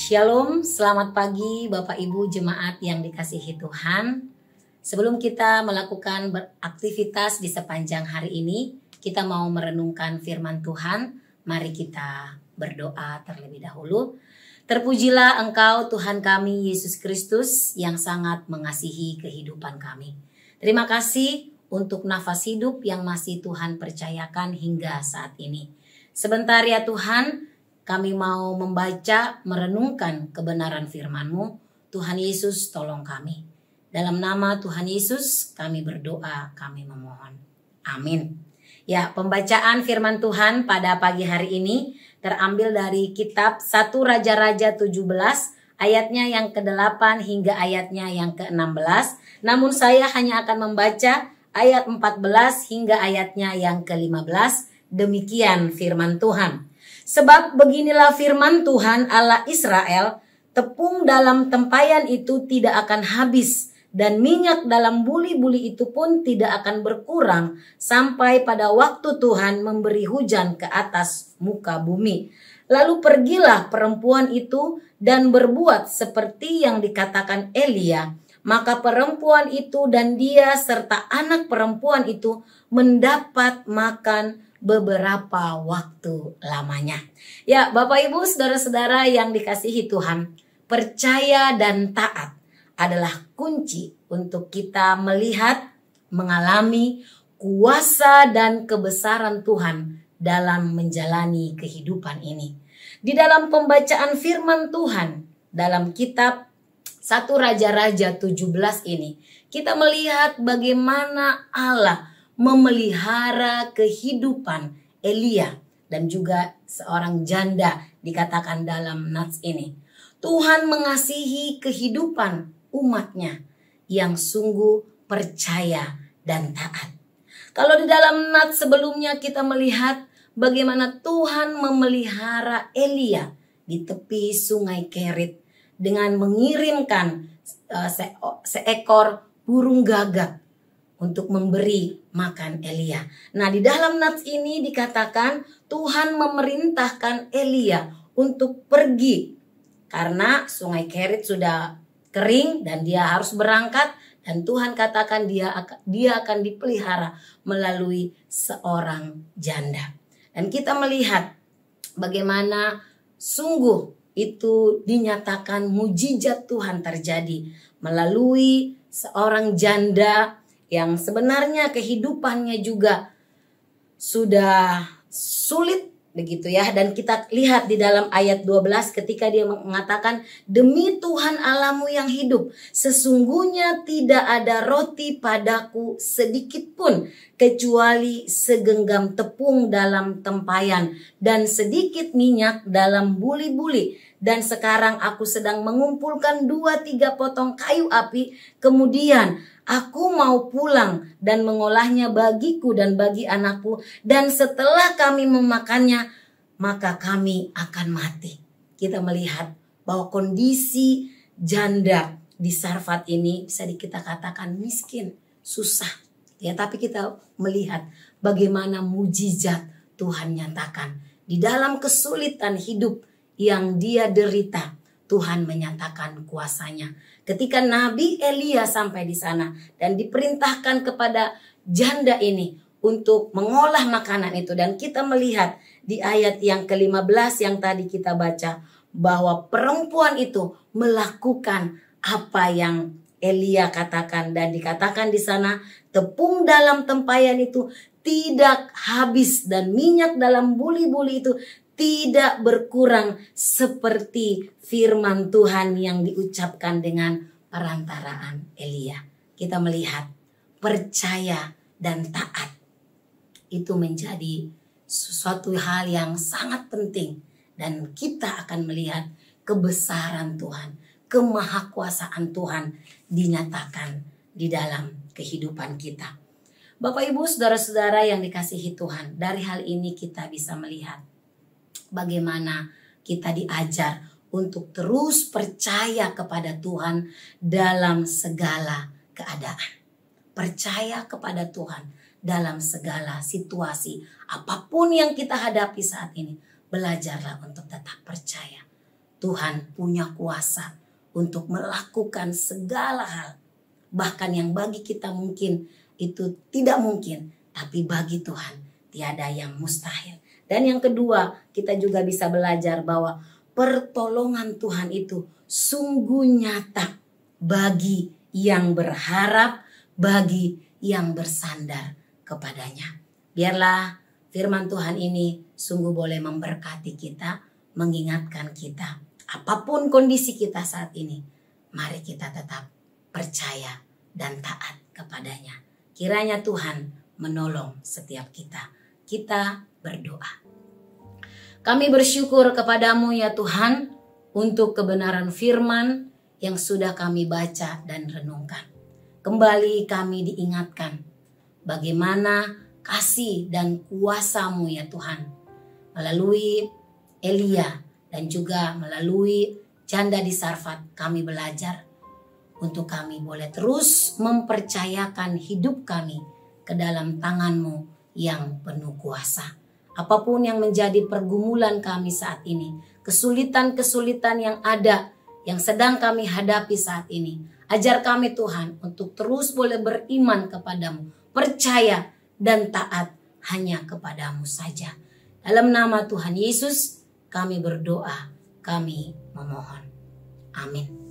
Shalom, selamat pagi Bapak Ibu jemaat yang dikasihi Tuhan. Sebelum kita melakukan beraktivitas di sepanjang hari ini, kita mau merenungkan firman Tuhan. Mari kita berdoa terlebih dahulu. Terpujilah Engkau Tuhan kami Yesus Kristus yang sangat mengasihi kehidupan kami. Terima kasih untuk nafas hidup yang masih Tuhan percayakan hingga saat ini. Sebentar ya Tuhan, kami mau membaca, merenungkan kebenaran firman-Mu. Tuhan Yesus tolong kami. Dalam nama Tuhan Yesus kami berdoa, kami memohon. Amin. Ya, pembacaan firman Tuhan pada pagi hari ini terambil dari kitab 1 Raja-Raja 17 ayatnya yang ke-8 hingga ayatnya yang ke-16. Namun saya hanya akan membaca ayat 14 hingga ayatnya yang ke-15. Demikian firman Tuhan. Sebab beginilah firman Tuhan Allah Israel, tepung dalam tempayan itu tidak akan habis, dan minyak dalam buli-buli itu pun tidak akan berkurang, sampai pada waktu Tuhan memberi hujan ke atas muka bumi. Lalu pergilah perempuan itu dan berbuat seperti yang dikatakan Elia. Maka perempuan itu dan dia serta anak perempuan itu mendapat makan beberapa waktu lamanya. Ya, Bapak Ibu, saudara-saudara yang dikasihi Tuhan, percaya dan taat adalah kunci untuk kita melihat, mengalami kuasa dan kebesaran Tuhan dalam menjalani kehidupan ini. Di dalam pembacaan firman Tuhan dalam kitab 1 Raja-Raja 17 ini, kita melihat bagaimana Allah memelihara kehidupan Elia dan juga seorang janda dikatakan dalam nats ini. Tuhan mengasihi kehidupan umatnya yang sungguh percaya dan taat. Kalau di dalam nats sebelumnya kita melihat bagaimana Tuhan memelihara Elia di tepi sungai Kerit dengan mengirimkan seekor burung gagak untuk memberi makan Elia. Nah, di dalam nats ini dikatakan Tuhan memerintahkan Elia untuk pergi karena sungai Kerit sudah kering dan dia harus berangkat, dan Tuhan katakan dia akan dipelihara melalui seorang janda. Dan kita melihat bagaimana sungguh itu dinyatakan mujizat Tuhan terjadi melalui seorang janda yang sebenarnya kehidupannya juga sudah sulit begitu ya. Dan kita lihat di dalam ayat 12 ketika dia mengatakan, demi Tuhan Allahmu yang hidup, sesungguhnya tidak ada roti padaku sedikit pun kecuali segenggam tepung dalam tempayan dan sedikit minyak dalam buli-buli. Dan sekarang aku sedang mengumpulkan 2-3 potong kayu api, kemudian aku mau pulang dan mengolahnya bagiku dan bagi anakku, dan setelah kami memakannya, maka kami akan mati. Kita melihat bahwa kondisi janda di Sarfat ini bisa kita katakan miskin, susah. Ya, tapi kita melihat bagaimana mujizat Tuhan nyatakan di dalam kesulitan hidup yang dia derita. Tuhan menyatakan kuasanya. Ketika Nabi Elia sampai di sana dan diperintahkan kepada janda ini untuk mengolah makanan itu, dan kita melihat di ayat yang ke-15 yang tadi kita baca bahwa perempuan itu melakukan apa yang Elia katakan, dan dikatakan di sana tepung dalam tempayan itu tidak habis dan minyak dalam buli-buli itu tidak berkurang, seperti firman Tuhan yang diucapkan dengan perantaraan Elia. Kita melihat percaya dan taat itu menjadi sesuatu hal yang sangat penting, dan kita akan melihat kebesaran Tuhan, kemahakuasaan Tuhan dinyatakan di dalam kehidupan kita. Bapak Ibu, saudara-saudara yang dikasihi Tuhan, dari hal ini kita bisa melihat bagaimana kita diajar untuk terus percaya kepada Tuhan dalam segala keadaan. Percaya kepada Tuhan dalam segala situasi. Apapun yang kita hadapi saat ini, belajarlah untuk tetap percaya. Tuhan punya kuasa untuk melakukan segala hal. Bahkan yang bagi kita mungkin itu tidak mungkin, tapi bagi Tuhan tiada yang mustahil. Dan yang kedua, kita juga bisa belajar bahwa pertolongan Tuhan itu sungguh nyata bagi yang berharap, bagi yang bersandar kepadanya. Biarlah firman Tuhan ini sungguh boleh memberkati kita, mengingatkan kita. Apapun kondisi kita saat ini, mari kita tetap percaya dan taat kepadanya. Kiranya Tuhan menolong setiap kita. Kita berdoa. Kami bersyukur kepadamu ya Tuhan untuk kebenaran firman yang sudah kami baca dan renungkan. Kembali kami diingatkan bagaimana kasih dan kuasa-Mu ya Tuhan. Melalui Elia dan juga melalui janda di Sarfat kami belajar untuk kami boleh terus mempercayakan hidup kami ke dalam tangan-Mu yang penuh kuasa. Apapun yang menjadi pergumulan kami saat ini, kesulitan-kesulitan yang ada, yang sedang kami hadapi saat ini, ajar kami Tuhan untuk terus boleh beriman kepadamu, percaya dan taat hanya kepadamu saja. Dalam nama Tuhan Yesus kami berdoa, kami memohon. Amin.